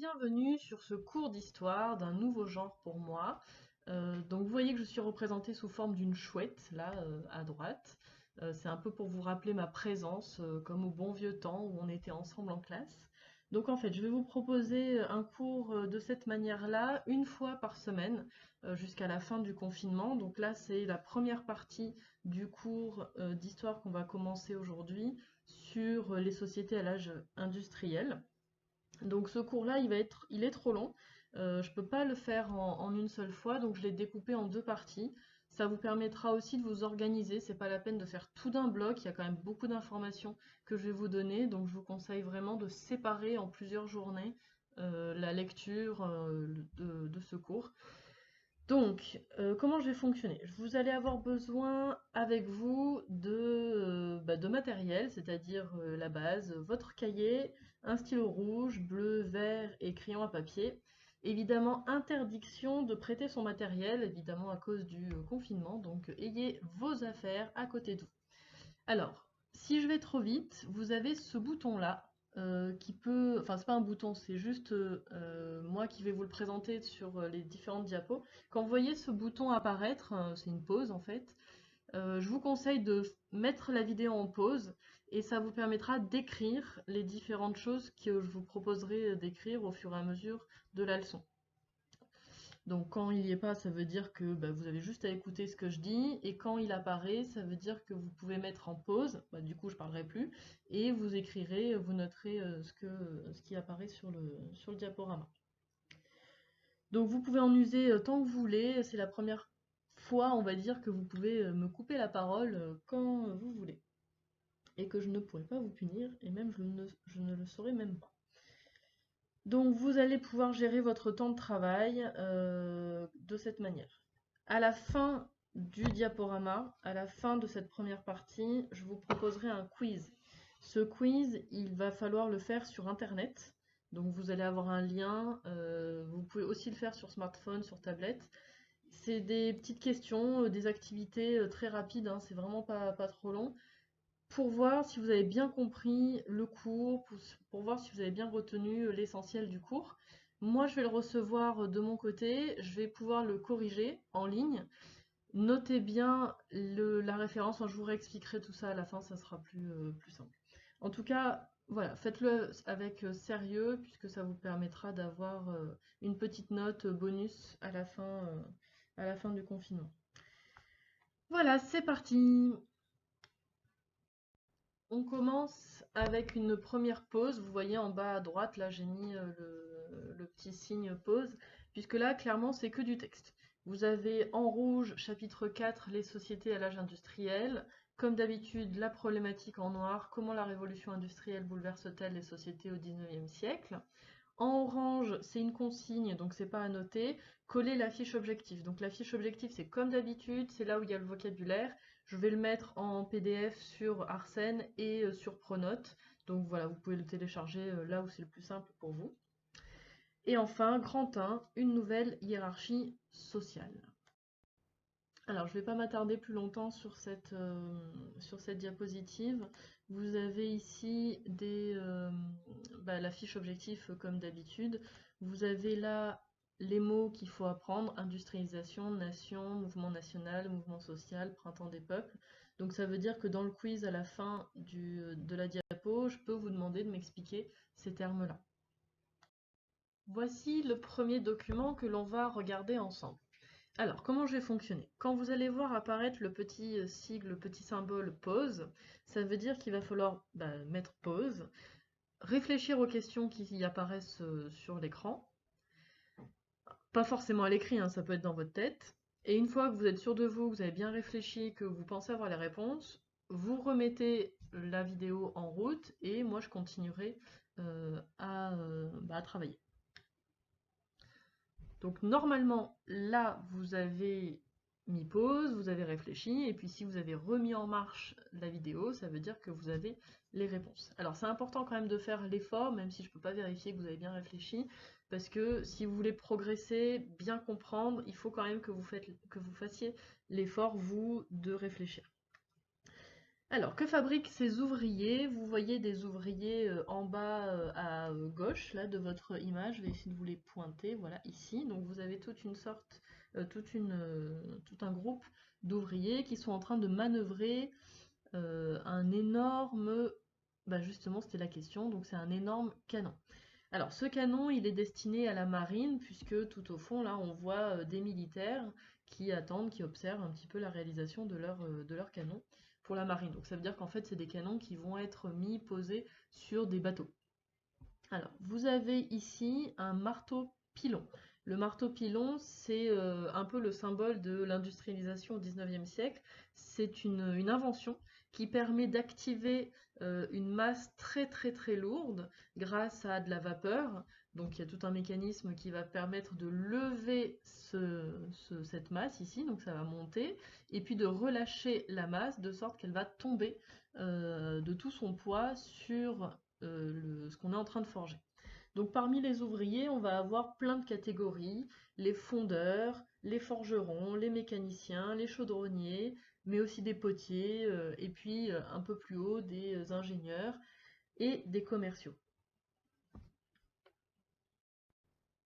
Bienvenue sur ce cours d'histoire d'un nouveau genre pour moi. Donc vous voyez que je suis représentée sous forme d'une chouette, là, à droite. C'est un peu pour vous rappeler ma présence, comme au bon vieux temps où on était ensemble en classe. Donc en fait, je vais vous proposer un cours de cette manière-là, une fois par semaine, jusqu'à la fin du confinement. Donc là, c'est la première partie du cours d'histoire qu'on va commencer aujourd'hui sur les sociétés à l'âge industriel. Donc ce cours-là, il est trop long. Je peux pas le faire en une seule fois, donc je l'ai découpé en deux parties. Ça vous permettra aussi de vous organiser. C'est pas la peine de faire tout d'un bloc. Il y a quand même beaucoup d'informations que je vais vous donner, donc je vous conseille vraiment de séparer en plusieurs journées la lecture de ce cours. Donc, comment je vais fonctionner? Vous allez avoir besoin avec vous de matériel, c'est-à-dire la base, votre cahier, un stylo rouge, bleu, vert et crayon à papier. Évidemment, interdiction de prêter son matériel, évidemment à cause du confinement, donc ayez vos affaires à côté de vous. Alors, si je vais trop vite, vous avez ce bouton-là qui peut... Enfin, c'est pas un bouton, c'est juste moi qui vais vous le présenter sur les différentes diapos. Quand vous voyez ce bouton apparaître, c'est une pause en fait, je vous conseille de mettre la vidéo en pause et ça vous permettra d'écrire les différentes choses que je vous proposerai d'écrire au fur et à mesure de la leçon. Donc quand il n'y est pas, ça veut dire que vous avez juste à écouter ce que je dis, et quand il apparaît, ça veut dire que vous pouvez mettre en pause, du coup je parlerai plus, et vous écrirez, vous noterez ce qui apparaît sur le diaporama. Donc vous pouvez en user tant que vous voulez, c'est la première fois, on va dire, que vous pouvez me couper la parole quand vous voulez, et que je ne pourrai pas vous punir, et même je ne le saurai même pas. Donc vous allez pouvoir gérer votre temps de travail de cette manière. À la fin du diaporama, à la fin de cette première partie, je vous proposerai un quiz. Ce quiz, il va falloir le faire sur Internet. Donc vous allez avoir un lien, vous pouvez aussi le faire sur smartphone, sur tablette. C'est des petites questions, des activités très rapides, hein, c'est vraiment pas trop long, pour voir si vous avez bien compris le cours, pour voir si vous avez bien retenu l'essentiel du cours. Moi, je vais le recevoir de mon côté, je vais pouvoir le corriger en ligne. Notez bien la référence, je vous réexpliquerai tout ça à la fin, ça sera plus simple. En tout cas, voilà, faites-le avec sérieux, puisque ça vous permettra d'avoir une petite note bonus à la fin du confinement. Voilà, c'est parti! On commence avec une première pause. Vous voyez en bas à droite, là j'ai mis le petit signe pause, puisque là clairement c'est que du texte. Vous avez en rouge, chapitre 4, les sociétés à l'âge industriel. Comme d'habitude, la problématique en noir, comment la révolution industrielle bouleverse-t-elle les sociétés au 19e siècle. En orange, c'est une consigne, donc c'est pas à noter. Coller la fiche objectif. Donc la fiche objectif, c'est comme d'habitude, c'est là où il y a le vocabulaire. Je vais le mettre en PDF sur Arsène et sur Pronote. Donc voilà, vous pouvez le télécharger là où c'est le plus simple pour vous. Et enfin, grand 1, une nouvelle hiérarchie sociale. Alors, je ne vais pas m'attarder plus longtemps sur cette diapositive. Vous avez ici la fiche objectif comme d'habitude. Vous avez là les mots qu'il faut apprendre: industrialisation, nation, mouvement national, mouvement social, printemps des peuples. Donc ça veut dire que dans le quiz à la fin de la diapo, je peux vous demander de m'expliquer ces termes-là. Voici le premier document que l'on va regarder ensemble. Alors, comment je vais fonctionner? Quand vous allez voir apparaître le petit sigle, le petit symbole pause, ça veut dire qu'il va falloir mettre pause, réfléchir aux questions qui y apparaissent sur l'écran, pas forcément à l'écrit, hein, ça peut être dans votre tête, et une fois que vous êtes sûr de vous, que vous avez bien réfléchi, que vous pensez avoir les réponses, vous remettez la vidéo en route, et moi je continuerai à travailler. Donc normalement, là, vous avez mis pause, vous avez réfléchi, et puis si vous avez remis en marche la vidéo, ça veut dire que vous avez les réponses. Alors c'est important quand même de faire l'effort, même si je ne peux pas vérifier que vous avez bien réfléchi, parce que si vous voulez progresser, bien comprendre, il faut quand même que vous fassiez l'effort, vous, de réfléchir. Alors, que fabriquent ces ouvriers? Vous voyez des ouvriers en bas à gauche là, de votre image. Je vais essayer de vous les pointer. Voilà, ici. Donc, vous avez toute une sorte, tout un groupe d'ouvriers qui sont en train de manœuvrer un énorme. Bah justement, c'était la question. Donc, c'est un énorme canon. Alors, ce canon, il est destiné à la marine, puisque tout au fond, là, on voit des militaires qui attendent, qui observent un petit peu la réalisation de leur canon pour la marine. Donc, ça veut dire qu'en fait, c'est des canons qui vont être mis, posés sur des bateaux. Alors, vous avez ici un marteau-pilon. Le marteau-pilon, c'est un peu le symbole de l'industrialisation au XIXe siècle. C'est une invention qui permet d'activer une masse très très très lourde grâce à de la vapeur. Donc il y a tout un mécanisme qui va permettre de lever cette masse ici, donc ça va monter, et puis de relâcher la masse de sorte qu'elle va tomber de tout son poids sur ce qu'on est en train de forger. Donc parmi les ouvriers, on va avoir plein de catégories, les fondeurs, les forgerons, les mécaniciens, les chaudronniers, mais aussi des potiers, et puis un peu plus haut des ingénieurs et des commerciaux.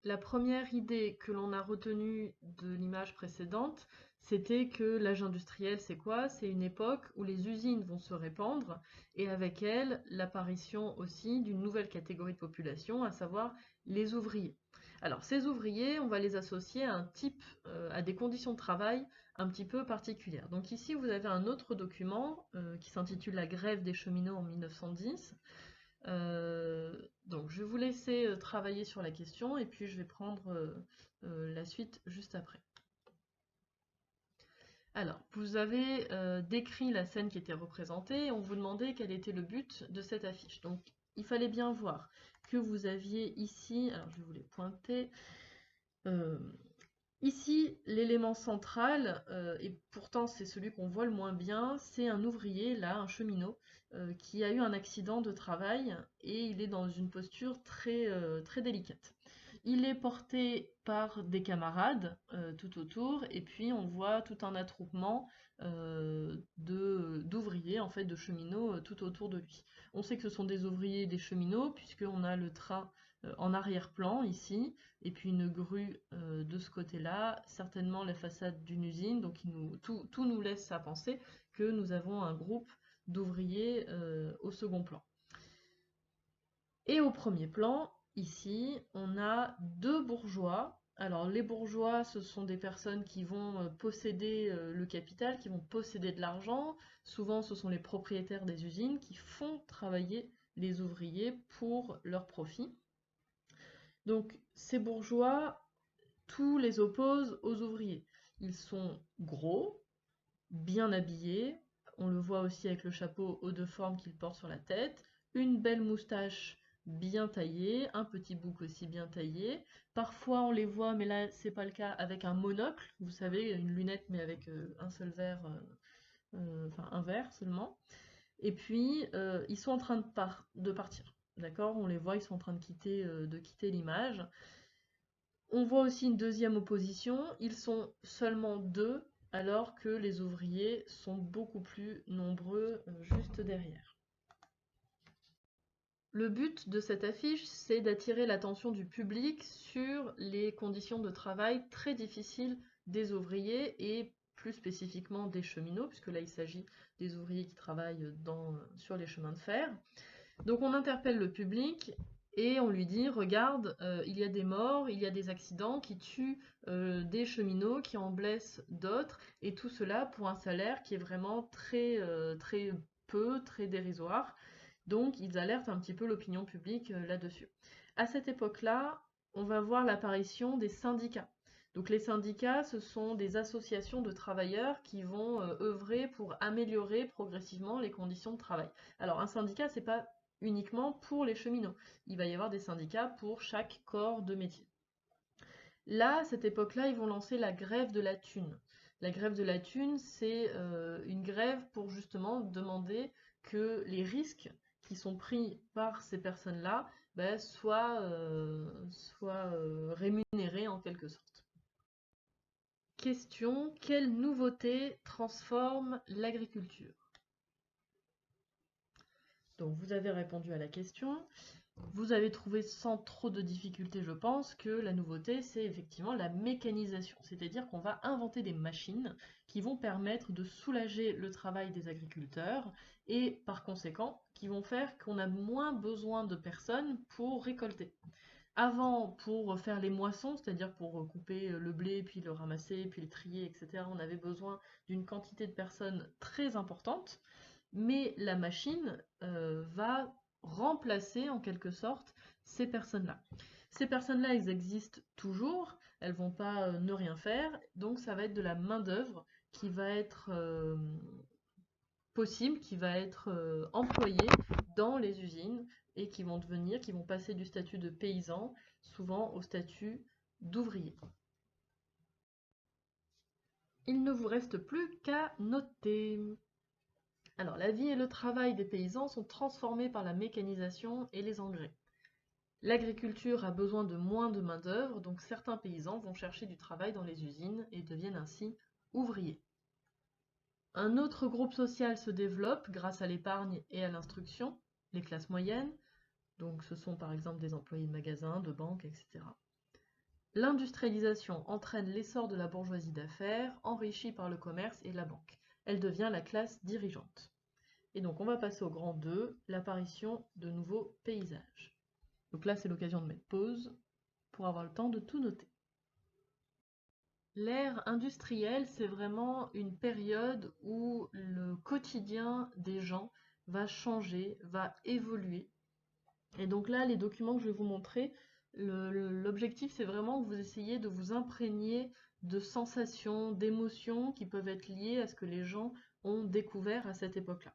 La première idée que l'on a retenue de l'image précédente, c'était que l'âge industriel, c'est quoi? C'est une époque où les usines vont se répandre et avec elles, l'apparition aussi d'une nouvelle catégorie de population, à savoir les ouvriers. Alors ces ouvriers, on va les associer à un type, à des conditions de travail un petit peu particulières. Donc ici, vous avez un autre document qui s'intitule La grève des cheminots en 1910. Donc je vais vous laisser travailler sur la question et puis je vais prendre la suite juste après. Alors, vous avez décrit la scène qui était représentée et on vous demandait quel était le but de cette affiche. Donc il fallait bien voir que vous aviez ici, alors je vais vous les pointer, euh, ici, l'élément central, et pourtant c'est celui qu'on voit le moins bien, c'est un ouvrier, là, un cheminot, qui a eu un accident de travail et il est dans une posture très, très délicate. Il est porté par des camarades tout autour et puis on voit tout un attroupement d'ouvriers, en fait, de cheminots tout autour de lui. On sait que ce sont des ouvriers et des cheminots puisqu'on a le train en arrière-plan ici et puis une grue de ce côté-là, certainement la façade d'une usine, donc tout nous laisse à penser que nous avons un groupe d'ouvriers au second plan. Et au premier plan, ici, on a deux bourgeois. Alors les bourgeois, ce sont des personnes qui vont posséder le capital, qui vont posséder de l'argent. Souvent, ce sont les propriétaires des usines qui font travailler les ouvriers pour leur profit. Donc ces bourgeois, tout les oppose aux ouvriers. Ils sont gros, bien habillés, on le voit aussi avec le chapeau haut de forme qu'ils portent sur la tête, une belle moustache bien taillée, un petit bouc aussi bien taillé. Parfois on les voit, mais là c'est pas le cas, avec un monocle, vous savez, une lunette mais avec un seul verre, enfin un verre seulement. Et puis ils sont en train de partir, d'accord? On les voit, ils sont en train de quitter l'image. On voit aussi une deuxième opposition, ils sont seulement deux, alors que les ouvriers sont beaucoup plus nombreux juste derrière. Le but de cette affiche, c'est d'attirer l'attention du public sur les conditions de travail très difficiles des ouvriers et plus spécifiquement des cheminots, puisque là il s'agit des ouvriers qui travaillent sur les chemins de fer. Donc on interpelle le public et on lui dit, regarde, il y a des morts, il y a des accidents qui tuent des cheminots, qui en blessent d'autres, et tout cela pour un salaire qui est vraiment très, très peu, très dérisoire. Donc ils alertent un petit peu l'opinion publique là-dessus. À cette époque-là, on va voir l'apparition des syndicats. Donc les syndicats, ce sont des associations de travailleurs qui vont œuvrer pour améliorer progressivement les conditions de travail. Alors un syndicat, c'est pas uniquement pour les cheminots. Il va y avoir des syndicats pour chaque corps de métier. Là, à cette époque-là, ils vont lancer la grève de la thune. La grève de la thune, c'est une grève pour justement demander que les risques qui sont pris par ces personnes-là soient rémunérés en quelque sorte. Question, quelle nouveauté transforme l'agriculture? Donc vous avez répondu à la question. Vous avez trouvé sans trop de difficultés, je pense, que la nouveauté, c'est effectivement la mécanisation. C'est-à-dire qu'on va inventer des machines qui vont permettre de soulager le travail des agriculteurs et par conséquent, qui vont faire qu'on a moins besoin de personnes pour récolter. Avant, pour faire les moissons, c'est-à-dire pour couper le blé, puis le ramasser, puis le trier, etc., on avait besoin d'une quantité de personnes très importante, mais la machine va remplacer en quelque sorte ces personnes-là. Ces personnes-là, elles existent toujours, elles vont pas ne rien faire, donc ça va être de la main-d'œuvre qui va être possible, qui va être employée dans les usines et qui vont devenir, qui vont passer du statut de paysan souvent au statut d'ouvrier. Il ne vous reste plus qu'à noter. Alors, la vie et le travail des paysans sont transformés par la mécanisation et les engrais. L'agriculture a besoin de moins de main-d'œuvre, donc certains paysans vont chercher du travail dans les usines et deviennent ainsi ouvriers. Un autre groupe social se développe grâce à l'épargne et à l'instruction, les classes moyennes, donc ce sont par exemple des employés de magasins, de banques, etc. L'industrialisation entraîne l'essor de la bourgeoisie d'affaires, enrichie par le commerce et la banque. Elle devient la classe dirigeante. Et donc on va passer au grand 2, l'apparition de nouveaux paysages. Donc là c'est l'occasion de mettre pause pour avoir le temps de tout noter. L'ère industrielle, c'est vraiment une période où le quotidien des gens va changer, va évoluer. Et donc là, les documents que je vais vous montrer, l'objectif c'est vraiment que vous essayiez de vous imprégner de sensations, d'émotions qui peuvent être liées à ce que les gens ont découvert à cette époque-là.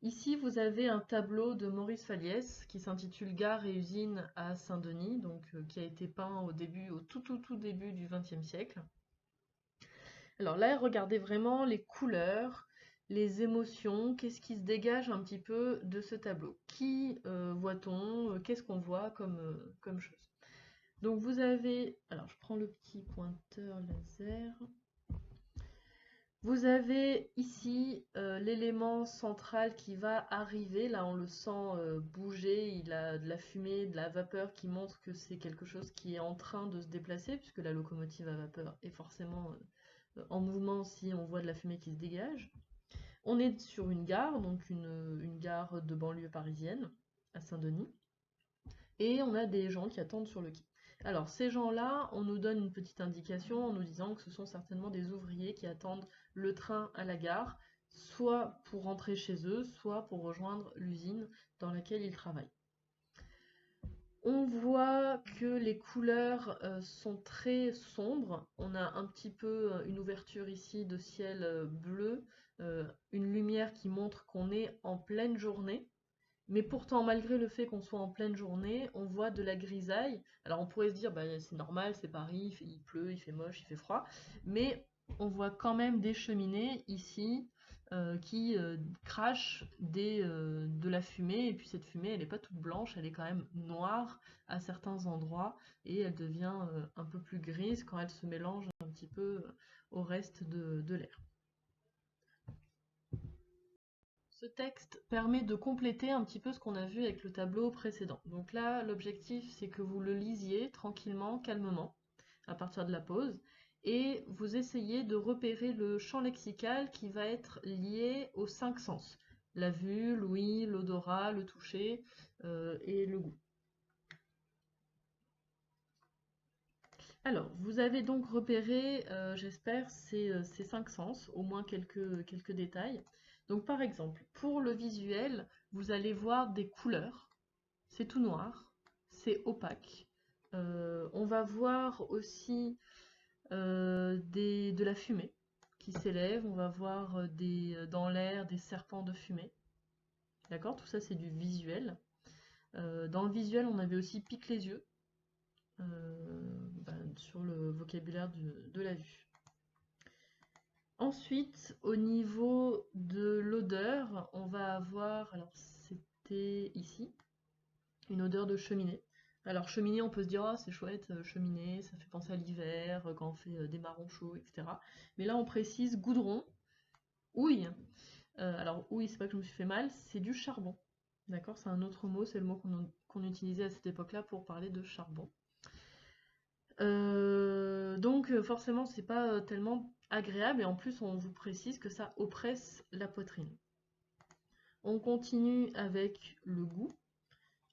Ici, vous avez un tableau de Maurice Falliès qui s'intitule Gare et usine à Saint-Denis, donc qui a été peint au tout début du XXe siècle. Alors là, regardez vraiment les couleurs, les émotions, qu'est-ce qui se dégage un petit peu de ce tableau. Qui voit-on? Qu'est-ce qu'on voit comme chose? Donc vous avez, alors je prends le petit pointeur laser. Vous avez ici l'élément central qui va arriver, là on le sent bouger, il a de la fumée, de la vapeur qui montre que c'est quelque chose qui est en train de se déplacer, puisque la locomotive à vapeur est forcément en mouvement si on voit de la fumée qui se dégage. On est sur une gare, donc une gare de banlieue parisienne, à Saint-Denis, et on a des gens qui attendent sur le quai. Alors ces gens-là, on nous donne une petite indication en nous disant que ce sont certainement des ouvriers qui attendent le train à la gare, soit pour rentrer chez eux, soit pour rejoindre l'usine dans laquelle ils travaillent. On voit que les couleurs sont très sombres. On a un petit peu une ouverture ici de ciel bleu, une lumière qui montre qu'on est en pleine journée. Mais pourtant, malgré le fait qu'on soit en pleine journée, on voit de la grisaille. Alors on pourrait se dire, bah, c'est normal, c'est Paris, il pleut, il fait moche, il fait froid. Mais on voit quand même des cheminées ici qui crachent de la fumée. Et puis cette fumée, elle n'est pas toute blanche, elle est quand même noire à certains endroits. Et elle devient un peu plus grise quand elle se mélange un petit peu au reste de l'air. Ce texte permet de compléter un petit peu ce qu'on a vu avec le tableau précédent. Donc là, l'objectif, c'est que vous le lisiez tranquillement, calmement, à partir de la pause, et vous essayez de repérer le champ lexical qui va être lié aux 5 sens. La vue, l'ouïe, l'odorat, le toucher et le goût. Alors, vous avez donc repéré, j'espère, ces 5 sens, au moins quelques détails. Donc par exemple, pour le visuel, vous allez voir des couleurs, c'est tout noir, c'est opaque. On va voir aussi de la fumée qui s'élève, on va voir dans l'air des serpents de fumée. D'accord? Tout ça c'est du visuel. Dans le visuel, on avait aussi pique les yeux, sur le vocabulaire de la vue. Ensuite, au niveau de l'odeur, on va avoir, alors c'était ici, une odeur de cheminée. Alors cheminée, on peut se dire, oh c'est chouette, cheminée, ça fait penser à l'hiver, quand on fait des marrons chauds, etc. Mais là on précise goudron, houille. Alors houille, c'est pas que je me suis fait mal, c'est du charbon. D'accord? C'est un autre mot, c'est le mot qu'on utilisait à cette époque-là pour parler de charbon. Donc forcément, c'est pas tellement agréable et en plus, on vous précise que ça oppresse la poitrine. On continue avec le goût.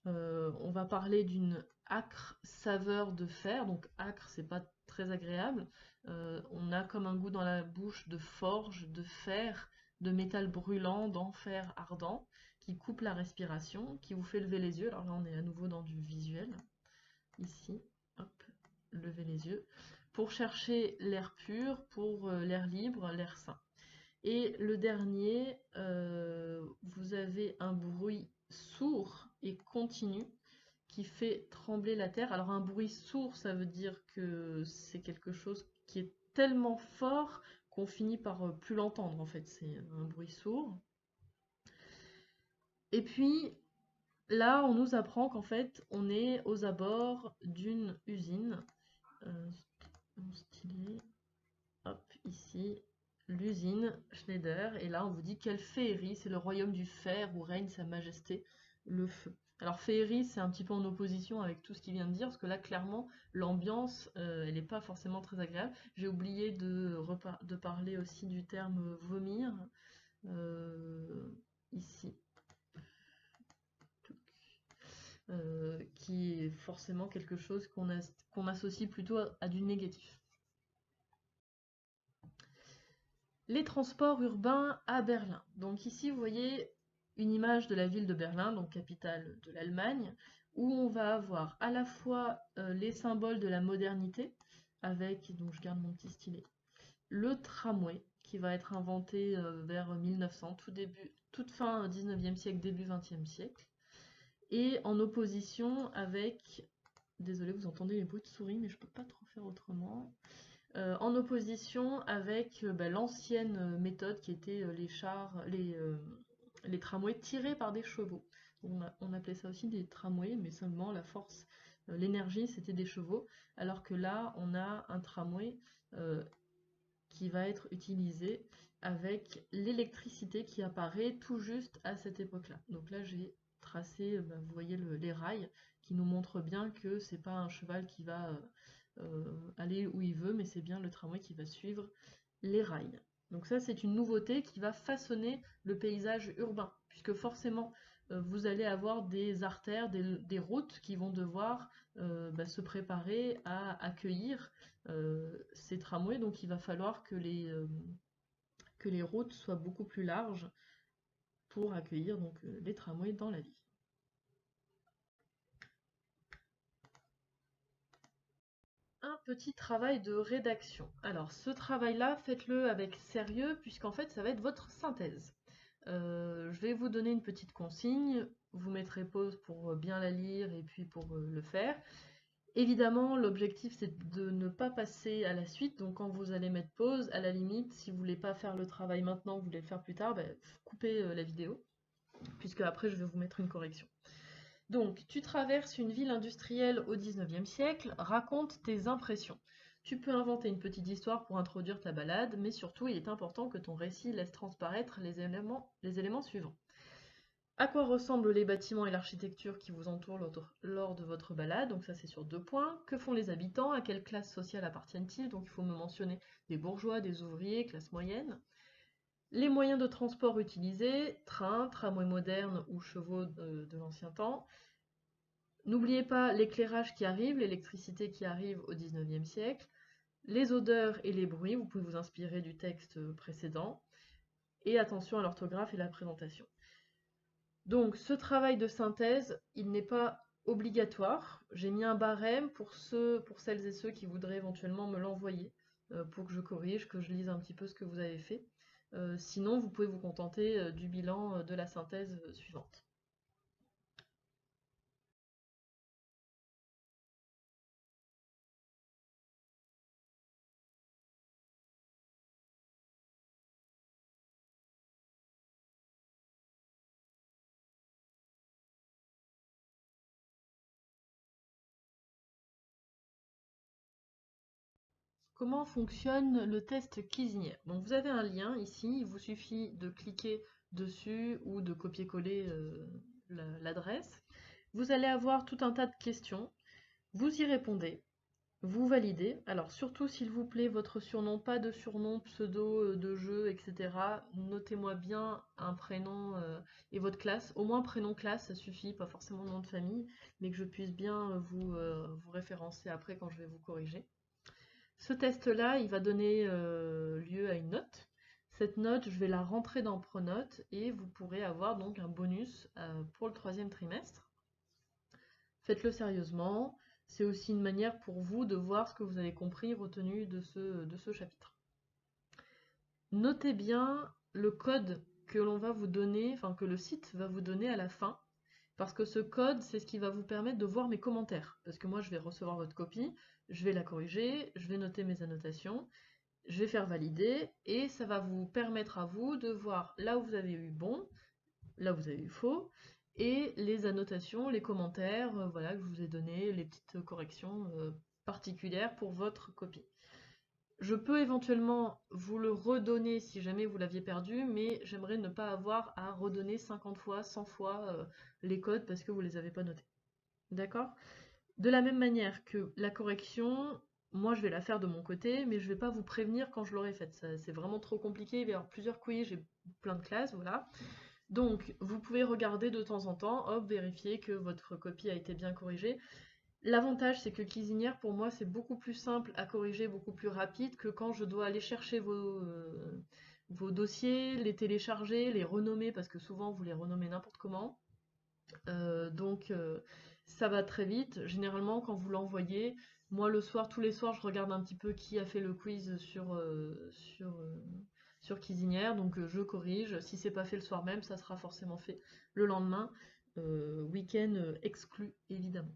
On va parler d'une âcre saveur de fer. Donc âcre, c'est pas très agréable. On a comme un goût dans la bouche de forge, de fer, de métal brûlant, d'enfer ardent, qui coupe la respiration, qui vous fait lever les yeux. Alors là, on est à nouveau dans du visuel. Ici, hop, lever les yeux. Pour chercher l'air pur, pour l'air libre, l'air sain. Et le dernier, vous avez un bruit sourd et continu qui fait trembler la terre. Alors un bruit sourd, ça veut dire que c'est quelque chose qui est tellement fort qu'on finit par plus l'entendre en fait. C'est un bruit sourd. Et puis là, on nous apprend qu'en fait, on est aux abords d'une usine. Stylé. Hop, ici, l'usine Schneider. Et là, on vous dit quelle féerie, c'est le royaume du fer où règne sa majesté, le feu. Alors, féerie, c'est un petit peu en opposition avec tout ce qu'il vient de dire, parce que là, clairement, l'ambiance, elle n'est pas forcément très agréable. J'ai oublié de parler aussi du terme vomir, ici, qui est forcément quelque chose qu'on associe plutôt à du négatif. Les transports urbains à Berlin. Donc ici, vous voyez une image de la ville de Berlin, donc capitale de l'Allemagne, où on va avoir à la fois les symboles de la modernité, avec, donc je garde mon petit stylet, le tramway, qui va être inventé vers 1900, toute fin 19e siècle, début 20e siècle, et en opposition avec, désolé, vous entendez les bruits de souris, mais je peux pas trop faire autrement, en opposition avec l'ancienne méthode qui était les tramways tirés par des chevaux. On appelait ça aussi des tramways, mais seulement la force, l'énergie, c'était des chevaux, alors que là, on a un tramway qui va être utilisé avec l'électricité qui apparaît tout juste à cette époque-là. Donc là, j'ai tracé, vous voyez les rails qui nous montrent bien que c'est pas un cheval qui va aller où il veut, mais c'est bien le tramway qui va suivre les rails. Donc ça, c'est une nouveauté qui va façonner le paysage urbain, puisque forcément, vous allez avoir des artères, des routes qui vont devoir se préparer à accueillir ces tramways, donc il va falloir que les routes soient beaucoup plus larges pour accueillir donc, les tramways dans la ville. Un petit travail de rédaction. Alors ce travail-là, faites-le avec sérieux puisqu'en fait ça va être votre synthèse. Je vais vous donner une petite consigne, vous mettrez pause pour bien la lire et puis pour le faire. Évidemment, l'objectif c'est de ne pas passer à la suite, donc quand vous allez mettre pause, à la limite, si vous voulez pas faire le travail maintenant, vous voulez le faire plus tard, coupez la vidéo, puisque après je vais vous mettre une correction. Donc, tu traverses une ville industrielle au 19e siècle, raconte tes impressions. Tu peux inventer une petite histoire pour introduire ta balade, mais surtout, il est important que ton récit laisse transparaître les éléments suivants. À quoi ressemblent les bâtiments et l'architecture qui vous entourent lors de votre balade? Donc ça, c'est sur 2 points. Que font les habitants? À quelle classe sociale appartiennent-ils? Donc il faut me mentionner des bourgeois, des ouvriers, classe moyenne. Les moyens de transport utilisés, train, tramway moderne ou chevaux de l'ancien temps. N'oubliez pas l'éclairage qui arrive, l'électricité qui arrive au 19e siècle, les odeurs et les bruits, vous pouvez vous inspirer du texte précédent, et attention à l'orthographe et la présentation. Donc ce travail de synthèse, il n'est pas obligatoire. J'ai mis un barème pour celles et ceux qui voudraient éventuellement me l'envoyer, pour que je corrige, que je lise un petit peu ce que vous avez fait. Sinon, vous pouvez vous contenter du bilan de la synthèse suivante. Comment fonctionne le test Kiznier? Donc vous avez un lien ici, il vous suffit de cliquer dessus ou de copier-coller l'adresse. Vous allez avoir tout un tas de questions. Vous y répondez. Vous validez. Alors surtout, s'il vous plaît, votre surnom, pas de surnom, pseudo de jeu, etc. Notez-moi bien un prénom et votre classe. Au moins prénom classe, ça suffit, pas forcément nom de famille, mais que je puisse bien vous référencer après quand je vais vous corriger. Ce test-là, il va donner lieu à une note. Cette note, je vais la rentrer dans Pronote et vous pourrez avoir donc un bonus pour le 3e trimestre. Faites-le sérieusement. C'est aussi une manière pour vous de voir ce que vous avez compris, retenu de ce chapitre. Notez bien le code que l'on va vous donner, enfin que le site va vous donner à la fin, parce que ce code, c'est ce qui va vous permettre de voir mes commentaires. Parce que moi, je vais recevoir votre copie, je vais la corriger, je vais noter mes annotations, je vais faire valider, et ça va vous permettre à vous de voir là où vous avez eu bon, là où vous avez eu faux, et les annotations, les commentaires, voilà, que je vous ai donné, les petites corrections particulières pour votre copie. Je peux éventuellement vous le redonner si jamais vous l'aviez perdu, mais j'aimerais ne pas avoir à redonner 50 fois, 100 fois les codes parce que vous ne les avez pas notés. D'accord? De la même manière que la correction, moi je vais la faire de mon côté, mais je ne vais pas vous prévenir quand je l'aurai faite. C'est vraiment trop compliqué, il va y avoir plusieurs quiz, j'ai plein de classes, voilà. Donc, vous pouvez regarder de temps en temps, hop, vérifier que votre copie a été bien corrigée. L'avantage, c'est que Cuisinière, pour moi, c'est beaucoup plus simple à corriger, beaucoup plus rapide que quand je dois aller chercher vos dossiers, les télécharger, les renommer, parce que souvent, vous les renommez n'importe comment. Donc, ça va très vite. Généralement, quand vous l'envoyez, moi, le soir, tous les soirs, je regarde un petit peu qui a fait le quiz sur Cuisinière, donc je corrige. Si c'est pas fait le soir même, ça sera forcément fait le lendemain, week-end exclu évidemment.